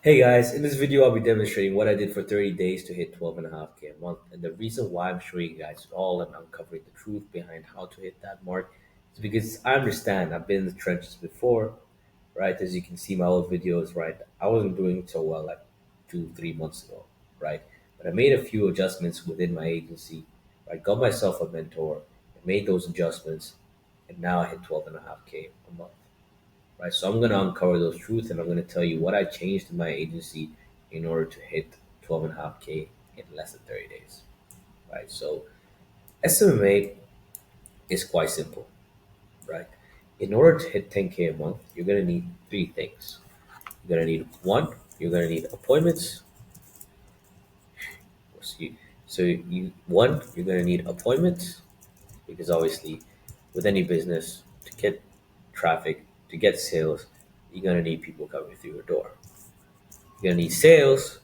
Hey guys, in this video I'll be demonstrating what I did for 30 days to hit 12.5K a month. And the reason why I'm showing you guys all and uncovering the truth behind how to hit that mark is because I understand I've been in the trenches before, right? As you can see my old videos, right? I wasn't doing so well like 2, 3 months ago, right? But I made a few adjustments within my agency. I got myself a mentor, I made those adjustments, and now I hit 12.5K a month, right? So I'm going to uncover those truths and I'm going to tell you what I changed in my agency in order to hit 12.5K in less than 30 days, right? So SMMA is quite simple, right? In order to hit 10K a month, you're going to need three things. You're going to need one, you're going to need appointments. So you're going to need appointments because obviously with any business to get traffic, to get sales, you're going to need people coming through your door. You're gonna need sales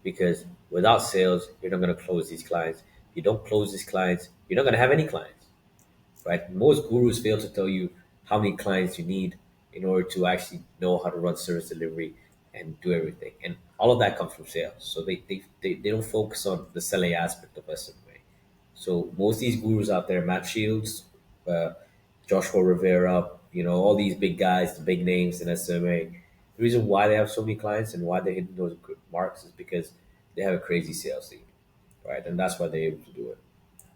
because without sales, you're not gonna close these clients. If you don't close these clients, you're not gonna have any clients, right? Most gurus fail to tell you how many clients you need in order to actually know how to run service delivery and do everything. And all of that comes from sales. So they don't focus on the selling aspect of SMA. So most of these gurus out there, Matt Shields, uh, Joshua Rivera, all these big guys, the big names in SMA. The reason why they have so many clients and why they're hitting those marks is because they have a crazy sales team, right? And that's why they're able to do it,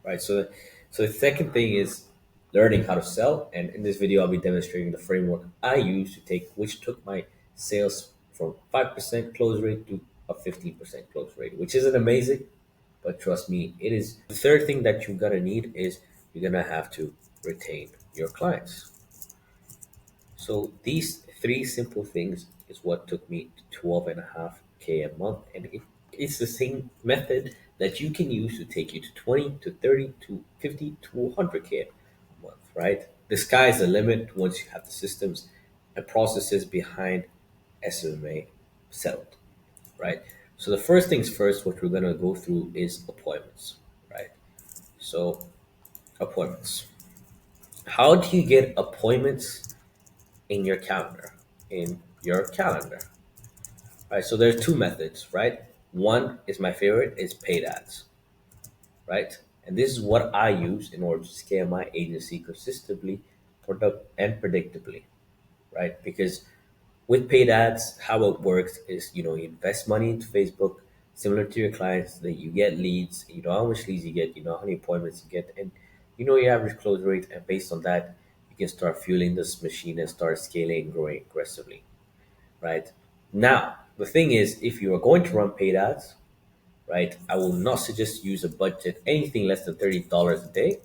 right? So the second thing is learning how to sell. And in this video, I'll be demonstrating the framework I use to take, which took my sales from 5% close rate to a 15% close rate, which isn't amazing, but trust me, it is. The third thing that you're gonna need is you're gonna have to retain your clients. So these three simple things is what took me to 12.5K a month. And it's the same method that you can use to take you to 20 to 30 to 50 to 100K a month, right? The sky's the limit once you have the systems and processes behind SMMA settled, right? So the first things first, what we're gonna go through is appointments, right? So appointments. How do you get appointments in your calendar? In your calendar, right? So there's two methods, right? One is my favorite, is paid ads, right? And this is what I use in order to scale my agency consistently, product and predictably, right? Because with paid ads, how it works is you invest money into Facebook, similar to your clients, that you get leads, you know how much leads you get, you know how many appointments you get, and you know your average close rate, and based on that, you can start fueling this machine and start scaling and growing aggressively, right? Now, the thing is, if you are going to run paid ads, right, I will not suggest use a budget anything less than $30 a day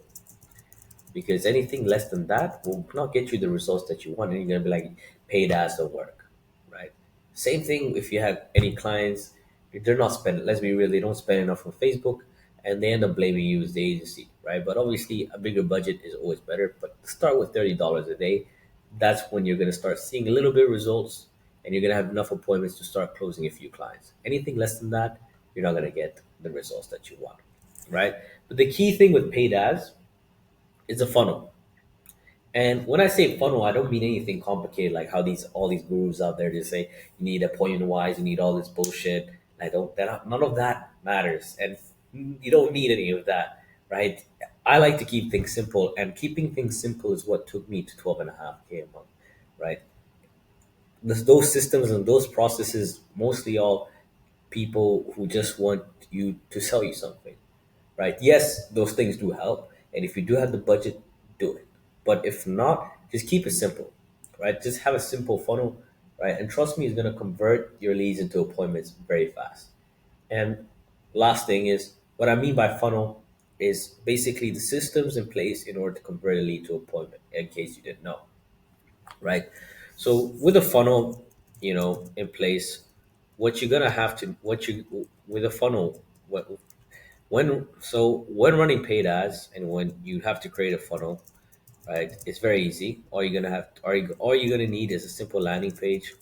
because anything less than that will not get you the results that you want. And you're gonna be like, paid ads don't work, right? Same thing if you have any clients, if they're not spending. Let's be real, they don't spend enough on Facebook, and they end up blaming you as the agency, right? But obviously, a bigger budget is always better. But start with $30 a day. That's when you're gonna start seeing a little bit of results, and you're gonna have enough appointments to start closing a few clients. Anything less than that, you're not gonna get the results that you want, right? But the key thing with paid ads is a funnel. And when I say funnel, I don't mean anything complicated like how these all these gurus out there just say you need appointment wise, you need all this bullshit. I don't that none of that matters, and you don't need any of that, right? I like to keep things simple, and keeping things simple is what took me to 12.5K a month, right? Those systems and those processes mostly all people who just want you to sell you something, right? Yes, those things do help, and if you do have the budget, do it. But if not, just keep it simple, right? Just have a simple funnel, right? And trust me, it's gonna convert your leads into appointments very fast. And last thing is what I mean by funnel is basically the systems in place in order to convert a lead to appointment. In case you didn't know, right? So with a funnel, in place, what you're gonna have to what you with a funnel, what when running paid ads and when you have to create a funnel, right? It's very easy. All you're gonna need is a simple landing page,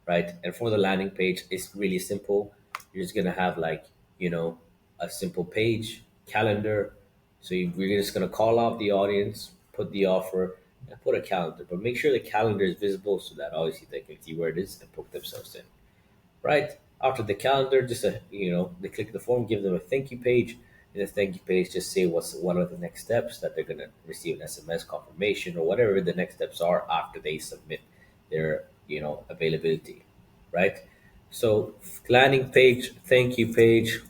right? And for the landing page, it's really simple. You're just gonna have like you know a simple page calendar. So we're just gonna call out the audience, put the offer, and put a calendar. But make sure the calendar is visible so that obviously they can see where it is and book themselves in, right? After the calendar, just they click the form, give them a thank you page. In the thank you page, just say what are the next steps that they're gonna receive an SMS confirmation or whatever the next steps are after they submit their availability, right? So landing page, thank you page,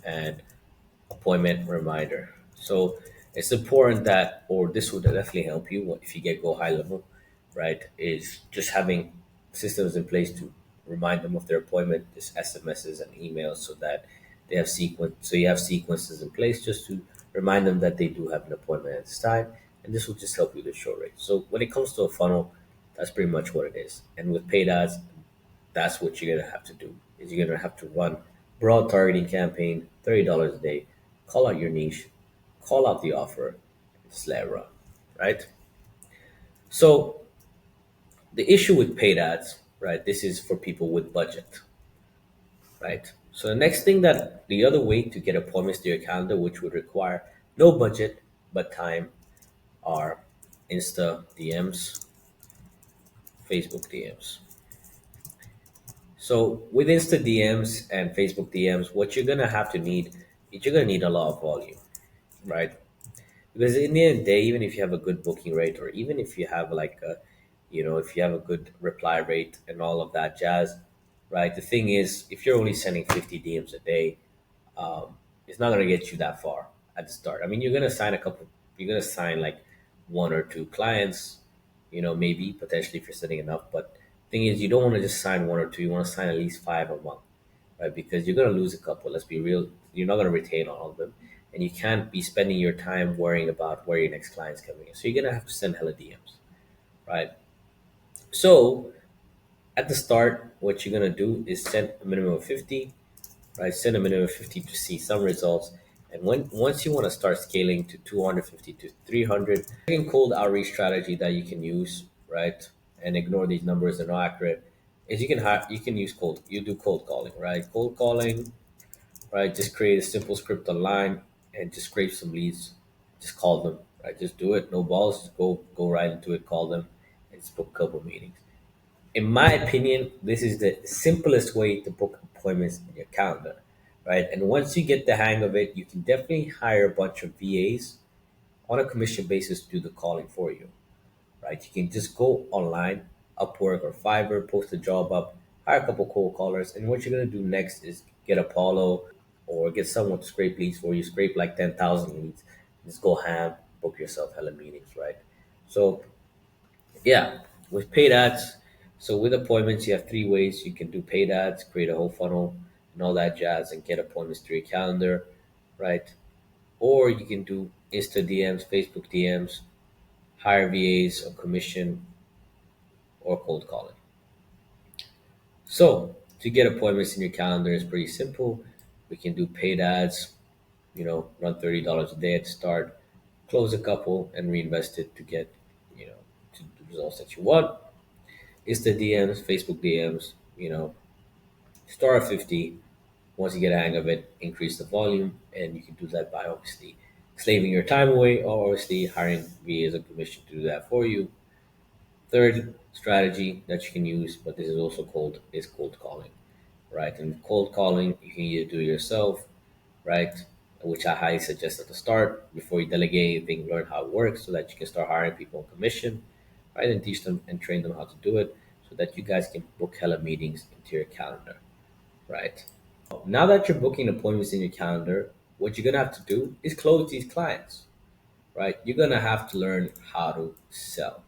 and appointment reminder. So it's important that, or this would definitely help you if you get go high level, right? Is just having systems in place to remind them of their appointment, just SMSs and emails, so that they have sequence. So you have sequences in place just to remind them that they do have an appointment at this time, and this will just help you with show rate. So when it comes to a funnel, that's pretty much what it is. And with paid ads, that's what you're gonna have to do. Is you're gonna have to run broad targeting campaign, $30 a day, call out your niche, call out the offer, just let it run, right? So the issue with paid ads, right? This is for people with budget, right? So the next thing that the other way to get appointments to your calendar, which would require no budget but time, are Insta DMs, Facebook DMs. So with Insta DMs and Facebook DMs, what you're gonna have to need is you're gonna need a lot of volume, right? Because in the end of the day, even if you have a good booking rate, or even if you have like a, if you have a good reply rate and all of that jazz, right? The thing is, if you're only sending 50 DMs a day, it's not going to get you that far at the start. I mean, you're going to sign like one or two clients, maybe potentially if you're setting enough. But thing is, you don't want to just sign one or two. You want to sign at least five a month, right? Because you're going to lose a couple. Let's be real. You're not going to retain all of them. And you can't be spending your time worrying about where your next client's coming in. So you're going to have to send hella DMs, right? So at the start, what you're going to do is send a minimum of 50, right? Send a minimum of 50 to see some results. And once you want to start scaling to 250 to 300, second cold outreach strategy that you can use, right? And ignore these numbers, they're not accurate. Is you can use you do cold calling, right? Cold calling, right? Just create a simple script online and just scrape some leads. Just call them, right? Just do it. No balls. Just go right into it. Call them and just book a couple meetings. In my opinion, this is the simplest way to book appointments in your calendar, right? And once you get the hang of it, you can definitely hire a bunch of VAs on a commission basis to do the calling for you, right? You can just go online, Upwork or Fiverr, post a job up, hire a couple cold callers, and what you're gonna do next is get Apollo or get someone to scrape leads for you. Scrape like 10,000 leads, just go ham, book yourself hella meetings, right? So yeah, with paid ads. So with appointments, you have three ways you can do paid ads, create a whole funnel and all that jazz, and get appointments to your calendar, right? Or you can do Insta DMs, Facebook DMs, hire VAs on commission, or cold calling. So to get appointments in your calendar is pretty simple. We can do paid ads, run $30 a day at the start, close a couple, and reinvest it to get, to the results that you want. Insta DMs, Facebook DMs, start at 50. Once you get a hang of it, increase the volume, and you can do that by obviously slaving your time away or obviously hiring VAs a commission to do that for you. Third strategy that you can use, but this is also is cold calling, right? And cold calling, you can either do it yourself, right? Which I highly suggest at the start before you delegate anything, learn how it works so that you can start hiring people on commission, right? And teach them and train them how to do it so that you guys can book hella meetings into your calendar, right? Now that you're booking appointments in your calendar, what you're gonna have to do is close these clients, right? You're gonna have to learn how to sell,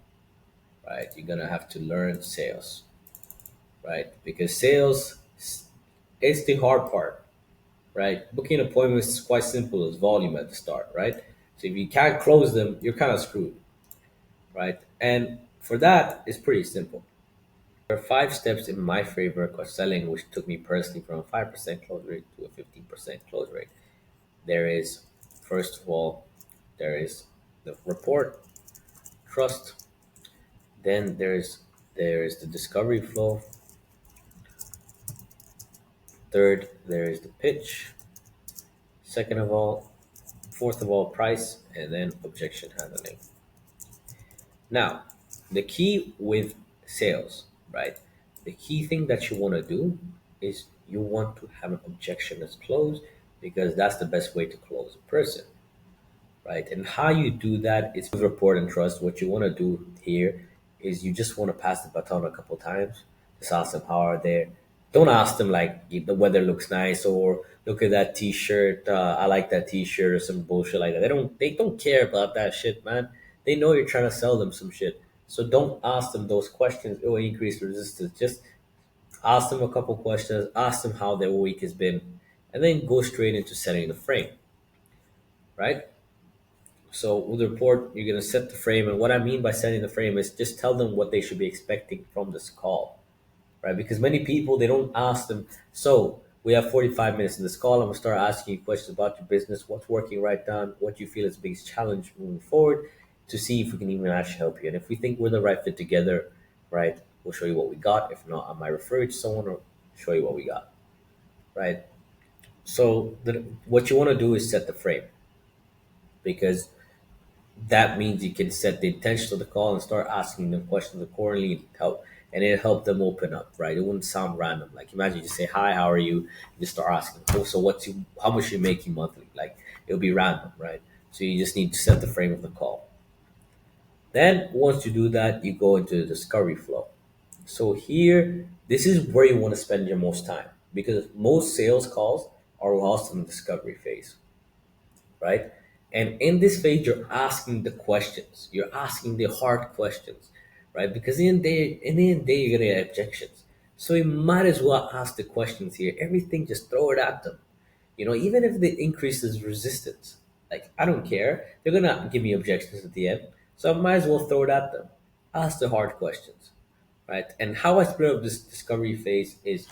right? You're gonna have to learn sales, right? Because sales is the hard part, right? Booking appointments is quite simple as volume at the start, right? So if you can't close them, you're kind of screwed, right? And for that, it's pretty simple. There are five steps in my favor of selling, which took me personally from a 5% close rate to a 15% close rate. There is, first of all, there is the report, trust. Then there is the discovery flow. Third, there is the pitch. Second of all, fourth of all, price, and then objection handling. Now, the key with sales, right? The key thing that you want to do is you want to have an objection that's closed because that's the best way to close a person, right? And how you do that is with rapport and trust. What you want to do here is you just want to pass the baton a couple times. Just ask them how are they. Don't ask them like the weather looks nice or look at that T-shirt. I like that T-shirt or some bullshit like that. They don't care about that shit, man. They know you're trying to sell them some shit. So don't ask them those questions. It will increase resistance. Just ask them a couple questions. Ask them how their week has been, and then go straight into setting the frame, right? So with the report, you're gonna set the frame, and what I mean by setting the frame is just tell them what they should be expecting from this call, right? Because many people they don't ask them. So we have 45 minutes in this call. I'm gonna start asking you questions about your business, what's working right now, what you feel is the biggest challenge moving forward, to see if we can even actually help you. And if we think we're the right fit together, right, we'll show you what we got. If not, I might refer you to someone or show you what we got, right? So what you want to do is set the frame because that means you can set the intention of the call and start asking them questions accordingly and help them open up, right? It wouldn't sound random. Like imagine you just say, hi, how are you? You just start asking, oh, so how much you making monthly? Like it'll be random, right? So you just need to set the frame of the call. Then once you do that, you go into the discovery flow. So here, this is where you want to spend your most time because most sales calls are lost in the discovery phase, right? And in this phase, you're asking the questions. You're asking the hard questions, right? Because in the end, day, you're gonna get objections. So you might as well ask the questions here. Everything, just throw it at them. Even if it increases resistance, like I don't care. They're gonna give me objections at the end, so I might as well throw it at them. Ask the hard questions, right? And how I split up this discovery phase is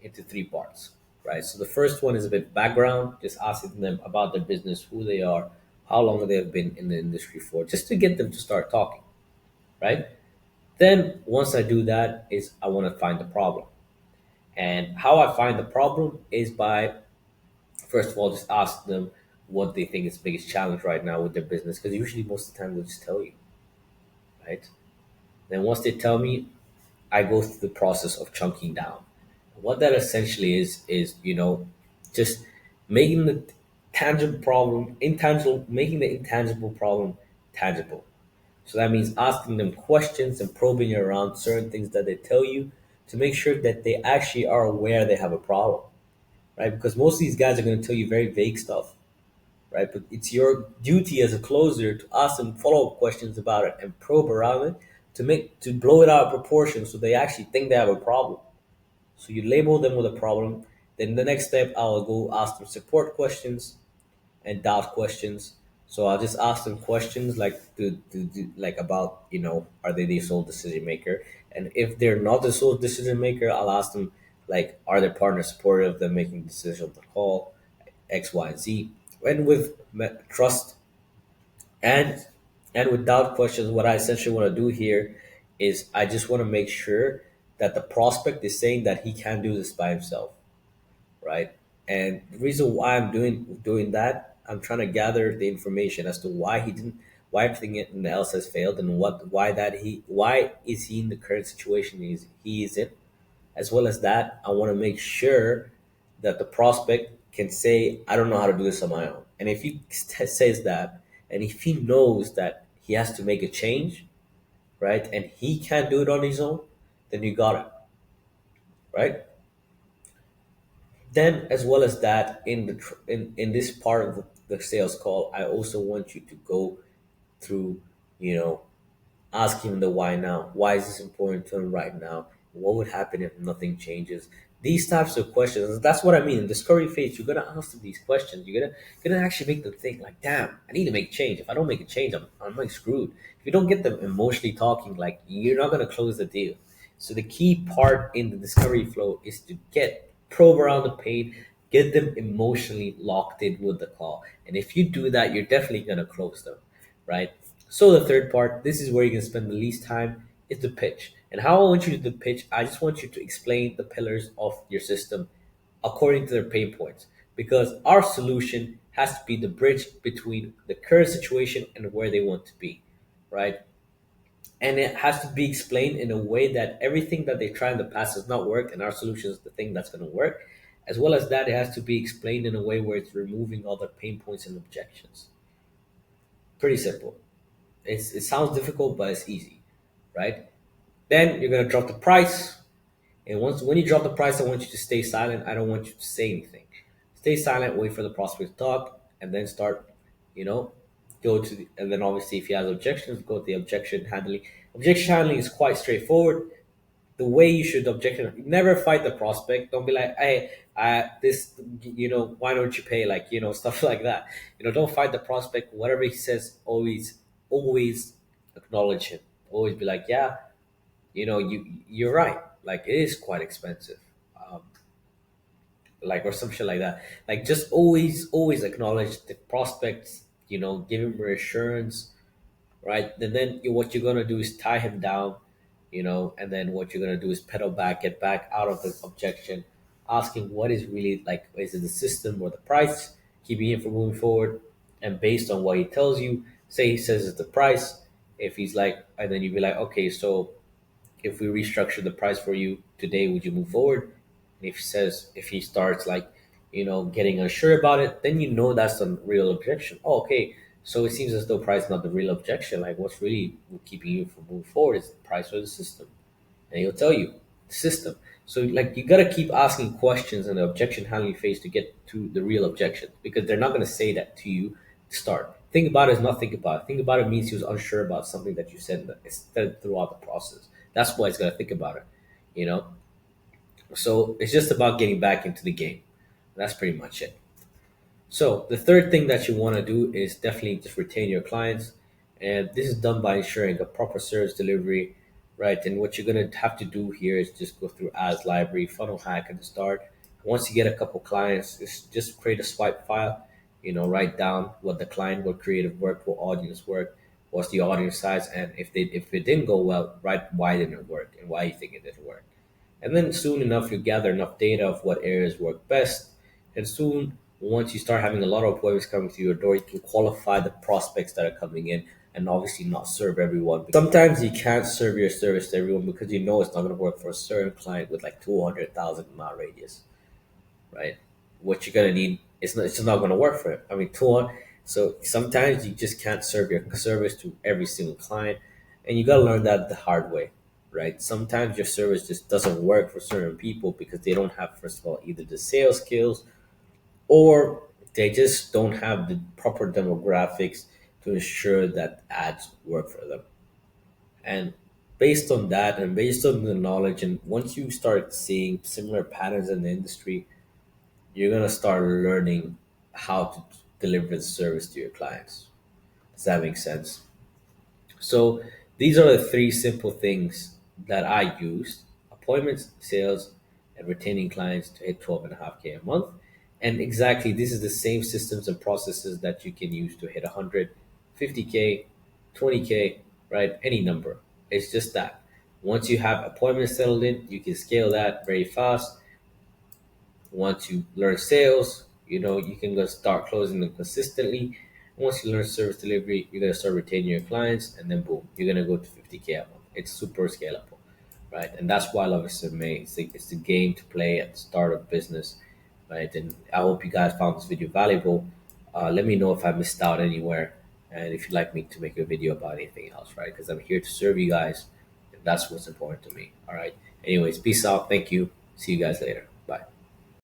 into three parts, right? So the first one is a bit background, just asking them about their business, who they are, how long they've been in the industry for, just to get them to start talking, right? Then once I do that, is I want to find the problem, and how I find the problem is by first of all just ask them what they think is the biggest challenge right now with their business, because usually most of the time they'll just tell you, right? Then once they tell me, I go through the process of chunking down. What that essentially is just making the tangible problem intangible, making the intangible problem tangible. So that means asking them questions and probing around certain things that they tell you to make sure that they actually are aware they have a problem, right? Because most of these guys are going to tell you very vague stuff, right? But it's your duty as a closer to ask them follow-up questions about it and probe around it to blow it out of proportion so they actually think they have a problem. So you label them with a problem. Then the next step, I'll go ask them support questions and doubt questions. So I'll just ask them questions like like about are they the sole decision maker? And if they're not the sole decision maker, I'll ask them like are their partners supportive of them making decisions on the call X, Y, and Z. And with trust and with doubt questions, what I essentially want to do here is I just want to make sure that the prospect is saying that he can do this by himself, right? And the reason why I'm doing that, I'm trying to gather the information as to why he didn't, why everything else has failed, and why is he in the current situation he is in. As well as that, I want to make sure that the prospect can say, "I don't know how to do this on my own." And if he says that, and if he knows that he has to make a change, right, and he can't do it on his own, then you got it, right? Then, as well as that, in this part of the sales call, I also want you to go through, you know, ask him the why now. Why is this important to him right now? What would happen if nothing changes? These types of questions. That's what I mean. In discovery phase, you're gonna ask them these questions. You're gonna actually make them think like, damn, I need to make a change. If I don't make a change, I'm like screwed. If you don't get them emotionally talking, like you're not gonna close the deal. So the key part in the discovery flow is to get probe around the pain, get them emotionally locked in with the call. And if you do that, you're definitely gonna close them, right? So the third part, this is where you're gonna spend the least time, is the pitch. And how I want you to do the pitch, I just want you to explain the pillars of your system according to their pain points. Because our solution has to be the bridge between the current situation and where they want to be, right? and it has to be explained in a way that everything that they tried in the past does not work, and our solution is the thing that's going to work. As well as that, it has to be explained in a way where it's removing all the pain points and objections. Pretty simple. It sounds difficult, but it's easy, right? Then you're going to drop the price. And once when you drop the price, I want you to stay silent. I don't want you to say anything. Stay silent, wait for the prospect to talk, and then start, you know, and then obviously if he has objections, go to the objection handling. Objection handling is quite straightforward. The way you should objection, never fight the prospect. Don't be like, hey, this, why don't you pay? Like, stuff like that. Don't fight the prospect. Whatever he says, always acknowledge him. Always be like, yeah, you're right. Like it is quite expensive, um, like or some shit like that. Like just always acknowledge the prospects. Give him reassurance, right? And then what you're gonna do is tie him down, and then what you're gonna do is pedal back, get back out of the objection, asking what is really like, is it the system or the price keeping him from moving forward? And based on what he tells you, say he says it's the price. If he's like, and then you'd be like, okay, so if we restructure the price for you today, would you move forward? And if he starts like, getting unsure about it, then that's the real objection. Oh, okay. So it seems as though price is not the real objection. Like what's really keeping you from moving forward is the price or the system. And he'll tell you the system. So like you gotta keep asking questions in the objection handling phase to get to the real objection because they're not gonna say that to you to start. Think about it is not think about it. Think about it means he was unsure about something that you said throughout the process. That's why he's gonna think about it. You know? So it's just about getting back into the game. That's pretty much it. So the third thing that you want to do is definitely just retain your clients, and this is done by ensuring a proper service delivery, right? And what you're gonna have to do here is just go through ads library, funnel hack at the start. Once you get a couple clients, just create a swipe file. Write down what the client, what creative worked, what audience worked, what's the audience size, and if it didn't go well, write why didn't it work and why you think it didn't work. And then soon enough, you gather enough data of what areas work best. And soon, once you start having a lot of appointments coming through your door, you can qualify the prospects that are coming in and obviously not serve everyone. Sometimes you can't serve your service to everyone because it's not going to work for a certain client with like 200,000 mile radius, right? What you're gonna need it's just not gonna work for him. I mean, two on. So sometimes you just can't serve your service to every single client, and you gotta learn that the hard way, right? Sometimes your service just doesn't work for certain people because they don't have, first of all, either the sales skills or they just don't have the proper demographics to ensure that ads work for them. And based on that, and based on the knowledge, and once you start seeing similar patterns in the industry, you're gonna start learning how to deliver the service to your clients. Does that make sense? So these are the three simple things that I use: appointments, sales, and retaining clients to hit 12.5K a month. And exactly, this is the same systems and processes that you can use to hit 100, 50K, 20K, right? Any number. It's just that. Once you have appointments settled in, you can scale that very fast. Once you learn sales, you can go start closing them consistently. Once you learn service delivery, you're gonna start retaining your clients, and then boom, you're gonna go to 50K a month. It's super scalable, right? And that's why I love SMMA. It's the game to play at the start of business, right? And I hope you guys found this video valuable. Let me know if I missed out anywhere, and if you'd like me to make a video about anything else, right? Because I'm here to serve you guys, and that's what's important to me. All right. Anyways, peace out. Thank you. See you guys later.